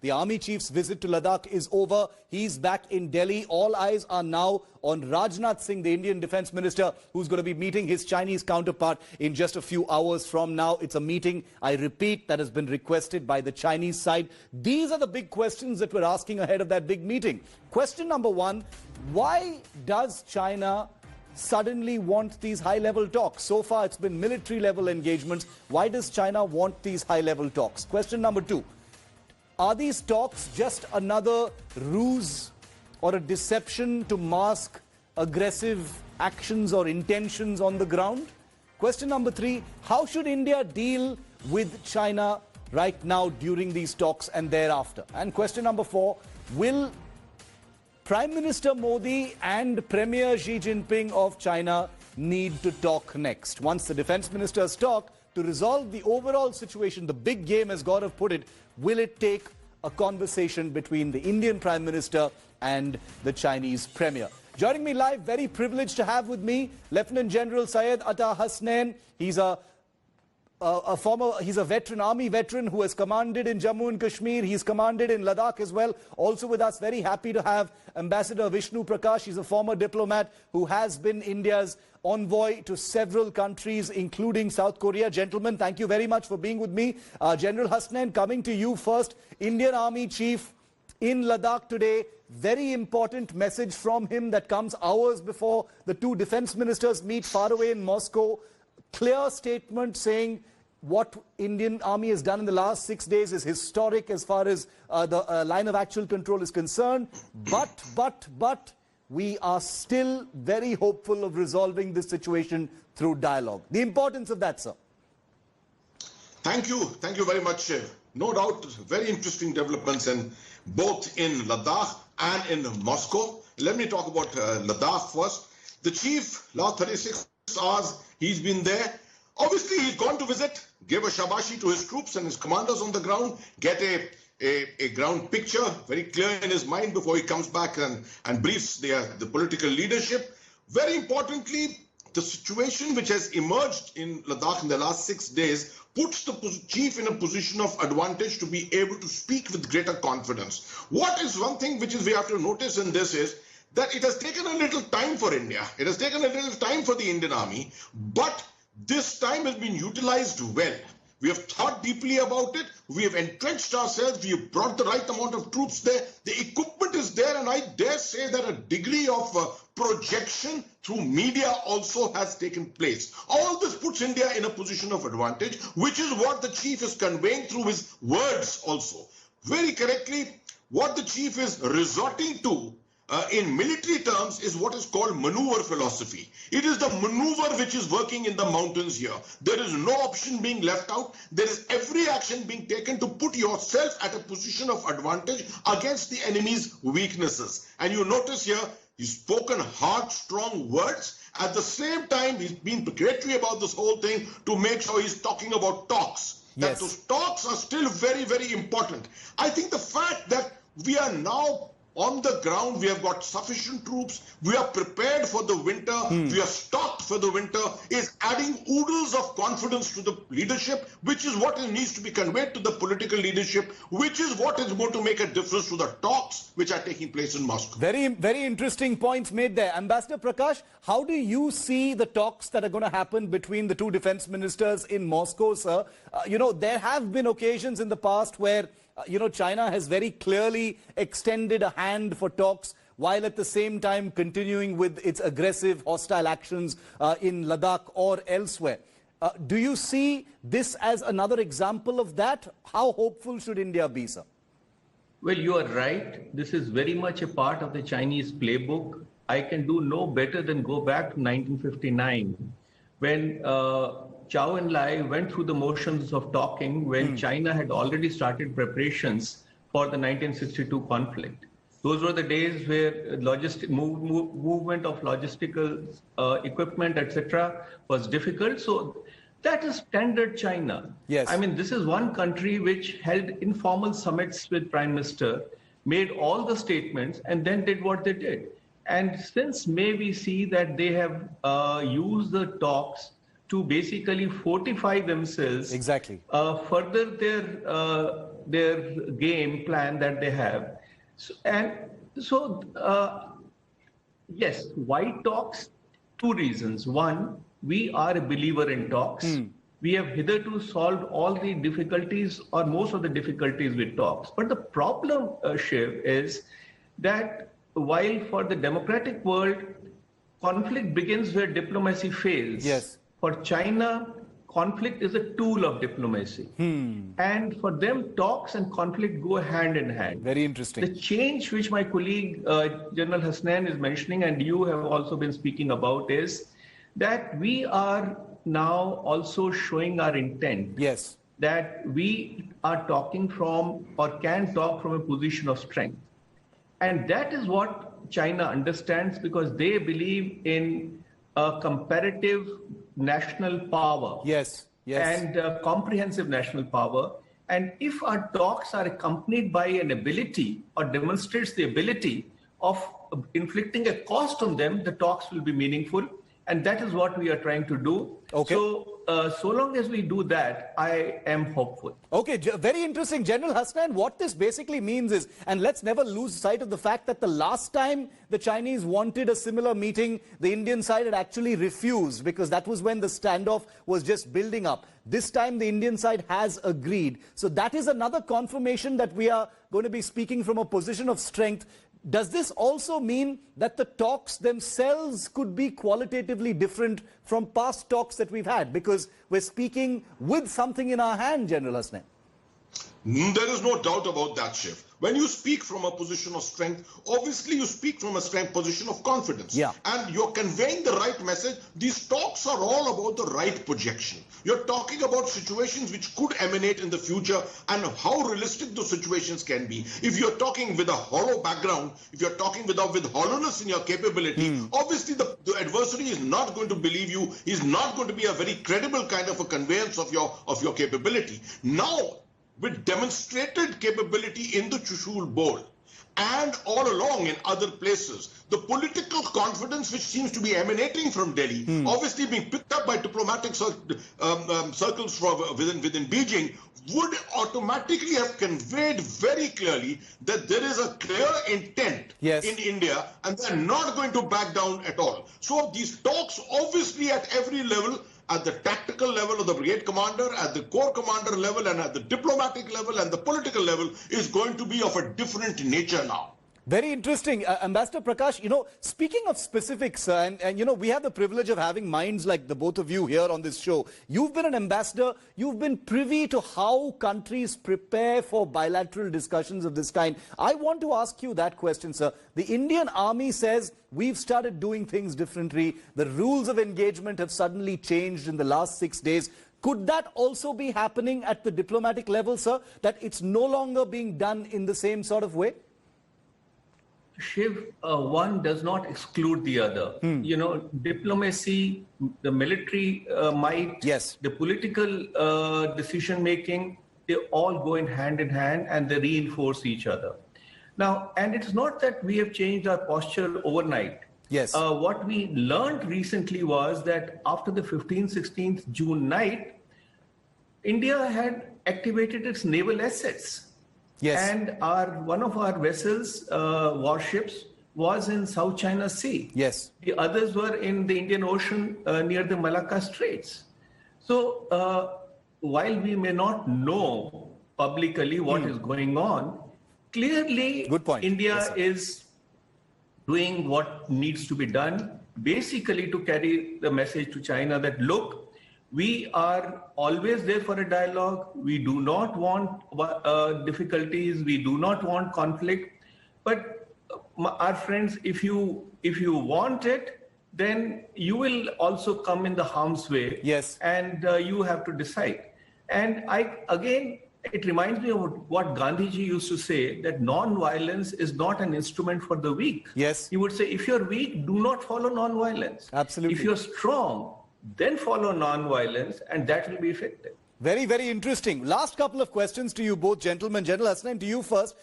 The army chief's visit to Ladakh is over. He's back in Delhi. All eyes are now on Rajnath Singh, the Indian Defence Minister, who's going to be meeting his Chinese counterpart in just a few hours from now. It's a meeting, I repeat, that has been requested by the Chinese side. These are the big questions that we're asking ahead of that big meeting. Question number one, why does China suddenly want these high-level talks? So far, it's been military-level engagements. Why does China want these high-level talks? Question number two, are these talks just another ruse or a deception to mask aggressive actions or intentions on the ground? Question number three, how should India deal with China right now during these talks and thereafter? And question number four, will Prime Minister Modi and Premier Xi Jinping of China need to talk next? Once the defense ministers talk to resolve the overall situation, the big game, as Gaurav put it, will it take a conversation between the Indian Prime Minister and the Chinese Premier? Joining me live, very privileged to have with me, Lieutenant General Syed Ata Hasnain. He's he's a veteran, army veteran who has commanded in Jammu and Kashmir. He's commanded in Ladakh as well. Also with us, very happy to have Ambassador Vishnu Prakash. He's a former diplomat who has been India's envoy to several countries, including South Korea. Gentlemen, thank you very much for being with me. General Hasnain, coming to you first. Indian Army Chief in Ladakh today. Very important message from him that comes hours before the two defense ministers meet far away in Moscow. Clear statement saying what Indian Army has done in the last 6 days is historic as far as the line of actual control is concerned. But we are still very hopeful of resolving this situation through dialogue. The importance of that, sir. Thank you very much. No doubt, very interesting developments both in Ladakh and in Moscow. Let me talk about Ladakh first. The chief, last 36 hours, he's been there. Obviously, he's gone to visit, give a shabashi to his troops and his commanders on the ground, get a ground picture very clear in his mind before he comes back and briefs the political leadership. Very importantly, the situation which has emerged in Ladakh in the last 6 days puts the chief in a position of advantage to be able to speak with greater confidence. What is one thing which we have to notice in this is that it has taken a little time for India. It has taken a little time for the Indian Army, but this time has been utilized well. We have thought deeply about it. We have entrenched ourselves. We have brought the right amount of troops there. The equipment is there, and I dare say that a degree of projection through media also has taken place. All this puts India in a position of advantage, which is what the chief is conveying through his words also. Very correctly, what the chief is resorting to in military terms is what is called maneuver philosophy. It is the maneuver which is working in the mountains here. There is no option being left out. There is every action being taken to put yourself at a position of advantage against the enemy's weaknesses. And you notice here, he's spoken hard, strong words. At the same time, he's been precatory about this whole thing to make sure he's talking about talks. Yes. That those talks are still very, very important. I think the fact that we are now on the ground, we have got sufficient troops, we are prepared for the winter, we are stocked for the winter, is adding oodles of confidence to the leadership, which is what needs to be conveyed to the political leadership, which is what is going to make a difference to the talks which are taking place in Moscow. Very, very interesting points made there. Ambassador Prakash, how do you see the talks that are going to happen between the two defense ministers in Moscow, sir? There have been occasions in the past where China has very clearly extended a hand for talks while at the same time continuing with its aggressive hostile actions in Ladakh or elsewhere. Do you see this as another example of that? How hopeful should India be, sir? Well, you are right. This is very much a part of the Chinese playbook. I can do no better than go back to 1959 when Zhou Enlai went through the motions of talking when China had already started preparations for the 1962 conflict. Those were the days where movement of logistical equipment, etc., was difficult. So that is standard China. Yes. I mean, this is one country which held informal summits with Prime Minister, made all the statements, and then did what they did. And since May, we see that they have used the talks to basically fortify themselves, exactly, further their their game plan that they have. Yes, why talks? Two reasons. One, we are a believer in talks. We have hitherto solved all the difficulties or most of the difficulties with talks. But the problem, Shiv, is that while for the democratic world, conflict begins where diplomacy fails. Yes. For China, conflict is a tool of diplomacy. And for them, talks and conflict go hand in hand. Very interesting. The change which my colleague General Hasnain is mentioning and you have also been speaking about is that we are now also showing our intent. Yes. That we are talking from or can talk from a position of strength. And that is what China understands because they believe in a comparative national power. Yes. Yes. And comprehensive national power. And if our talks are accompanied by an ability or demonstrates the ability of inflicting a cost on them, the talks will be meaningful. And that is what we are trying to do. Okay. So long as we do that, I am hopeful. Okay, very interesting. General Hasnain, what this basically means is, and let's never lose sight of the fact that the last time the Chinese wanted a similar meeting, the Indian side had actually refused because that was when the standoff was just building up. This time the Indian side has agreed. So that is another confirmation that we are going to be speaking from a position of strength. Does this also mean that the talks themselves could be qualitatively different from past talks that we've had? Because we're speaking with something in our hand, General Hasnain. There is no doubt about that, Shiv. When you speak from a position of strength, obviously you speak from a position of confidence. Yeah. And you're conveying the right message. These talks are all about the right projection. You're talking about situations which could emanate in the future and how realistic those situations can be. If you're talking with a hollow background, if you're talking with hollowness in your capability, obviously the adversary is not going to believe you. He's not going to be a very credible kind of a conveyance of your capability. Now, with demonstrated capability in the Chushul Bowl and all along in other places, the political confidence which seems to be emanating from Delhi, obviously being picked up by diplomatic circles within Beijing, would automatically have conveyed very clearly that there is a clear intent in India and they're not going to back down at all. So these talks obviously at every level, at the tactical level of the brigade commander, at the corps commander level, and at the diplomatic level and the political level is going to be of a different nature now. Very interesting. Ambassador Prakash, speaking of specifics, and we have the privilege of having minds like the both of you here on this show. You've been an ambassador. You've been privy to how countries prepare for bilateral discussions of this kind. I want to ask you that question, sir. The Indian Army says we've started doing things differently. The rules of engagement have suddenly changed in the last 6 days. Could that also be happening at the diplomatic level, sir? That it's no longer being done in the same sort of way? Shiv, one does not exclude the other. Diplomacy, the military might, the political decision making, they all go in hand and they reinforce each other. Now, and it's not that we have changed our posture overnight. Yes. What we learned recently was that after the 15th, 16th June night, India had activated its naval assets. Yes. And one of our vessels, warships, was in South China Sea. Yes. The others were in the Indian Ocean near the Malacca Straits. So while we may not know publicly what is going on, clearly India is doing what needs to be done, basically to carry the message to China that, look, we are always there for a dialogue. We do not want difficulties. We do not want conflict. But our friends, if you want it, then you will also come in the harm's way. Yes. And you have to decide. And it reminds me of what Gandhiji used to say, that non-violence is not an instrument for the weak. Yes. He would say, if you're weak, do not follow non-violence. Absolutely. If you're strong, then follow non-violence, and that will be effective. Very, very interesting. Last couple of questions to you both, gentlemen. General Hasnain, to you first.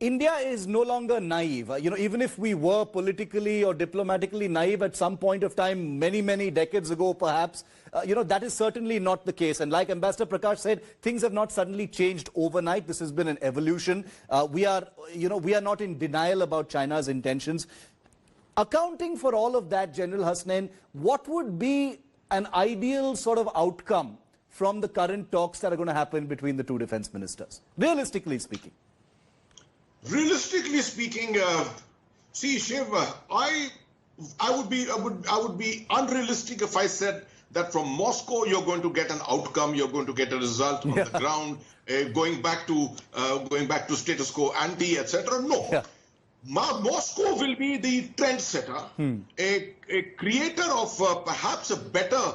India is no longer naive. Even if we were politically or diplomatically naive at some point of time, many decades ago, perhaps, that is certainly not the case. And like Ambassador Prakash said, things have not suddenly changed overnight. This has been an evolution. We are not in denial about China's intentions. Accounting for all of that, General Hasnain, what would be an ideal sort of outcome from the current talks that are going to happen between the two defense ministers, realistically speaking? Realistically speaking, see, Shiv, I would be unrealistic if I said that from Moscow you're going to get an outcome, you're going to get a result on the ground, going back to status quo ante, etc. No. Yeah. Moscow will be the trendsetter, a creator of perhaps a better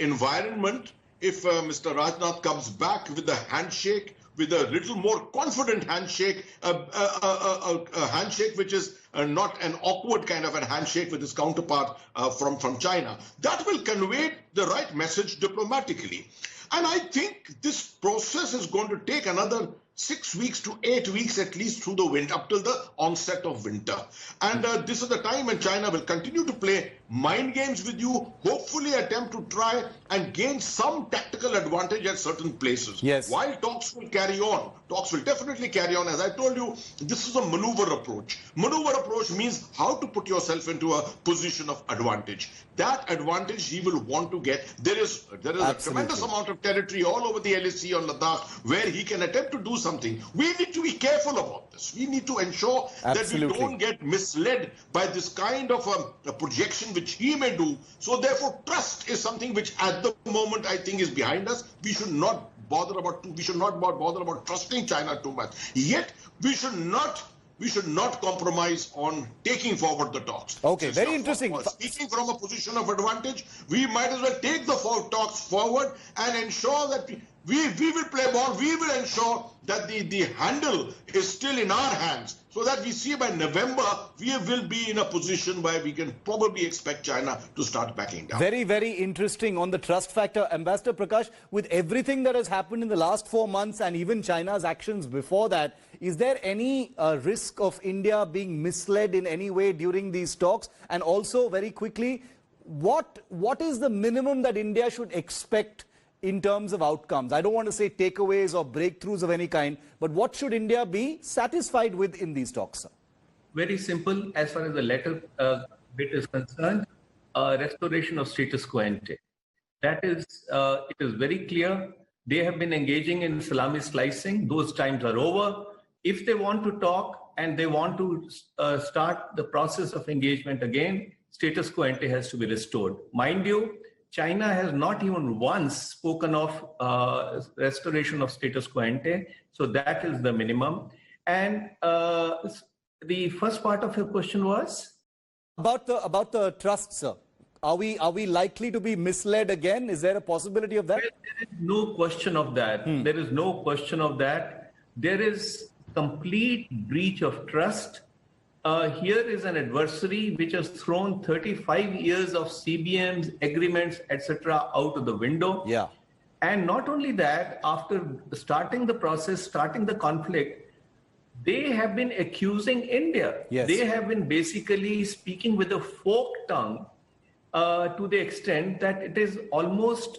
environment if Mr. Rajnath comes back with a handshake, with a little more confident handshake, a handshake which is not an awkward kind of a handshake with his counterpart from China. That will convey the right message diplomatically. And I think this process is going to take another 6 weeks to 8 weeks at least through the winter, up till the onset of winter. And this is the time when China will continue to play mind games with you, hopefully attempt to try and gain some tactical advantage at certain places. Yes. While talks will carry on, talks will definitely carry on. As I told you, this is a maneuver approach. Maneuver approach means how to put yourself into a position of advantage. That advantage he will want to get. There is a tremendous amount of territory all over the LAC on Ladakh where he can attempt to do something. We need to be careful about this. We need to ensure that we don't get misled by this kind of a projection which he may do. So therefore, trust is something which at the moment I think is behind us. We should not bother about trusting China too much. Yet we should not compromise on taking forward the talks. Okay, very interesting. Speaking from a position of advantage, we might as well take the talks forward and ensure that we will play ball. We will ensure that the handle is still in our hands, so that we see by November we will be in a position where we can probably expect China to start backing down. Very interesting on the trust factor. Ambassador Prakash, with everything that has happened in the last 4 months and even China's actions before that, is there any risk of India being misled in any way during these talks? And also, very quickly, what is the minimum that India should expect in terms of outcomes? I don't want to say takeaways or breakthroughs of any kind, but what should India be satisfied with in these talks, sir? Very simple. As far as the latter bit is concerned, restoration of status quo ante. That is, it is very clear. They have been engaging in salami slicing. Those times are over. If they want to talk and they want to start the process of engagement again, status quo ante has to be restored. Mind you, China has not even once spoken of restoration of status quo ante, so that is the minimum. And the first part of your question was about the trust, sir. Are we likely to be misled again? Is there a possibility of that? Well, there is no question of that. There is no question of that. There is complete breach of trust. Here is an adversary which has thrown 35 years of CBMs, agreements, etc. out of the window. Yeah. And not only that, after starting the process, starting the conflict, they have been accusing India. Yes. They have been basically speaking with a forked tongue to the extent that it is almost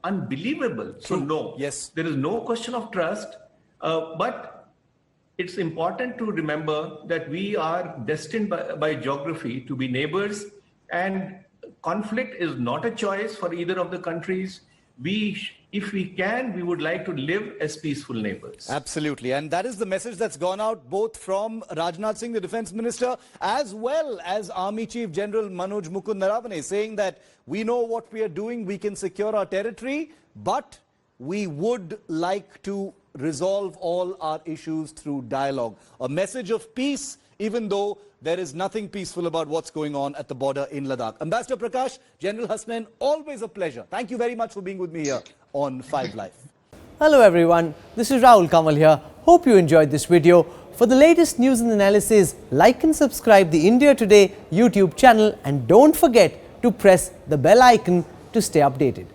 unbelievable. So no, yes, there is no question of trust, but it's important to remember that we are destined by geography to be neighbors, and conflict is not a choice for either of the countries. If we can, we would like to live as peaceful neighbors. Absolutely. And that is the message that's gone out both from Rajnath Singh, the defense minister, as well as Army Chief General Manoj Mukund Naravane, saying that we know what we are doing, we can secure our territory, but we would like to resolve all our issues through dialogue. A message of peace, even though there is nothing peaceful about what's going on at the border in Ladakh. Ambassador Prakash, General Hasnain, always a pleasure. Thank you very much for being with me here on 5 Live. Hello everyone, this is Rahul Kamal here. Hope you enjoyed this video. For the latest news and analysis, like and subscribe the India Today YouTube channel, and don't forget to press the bell icon to stay updated.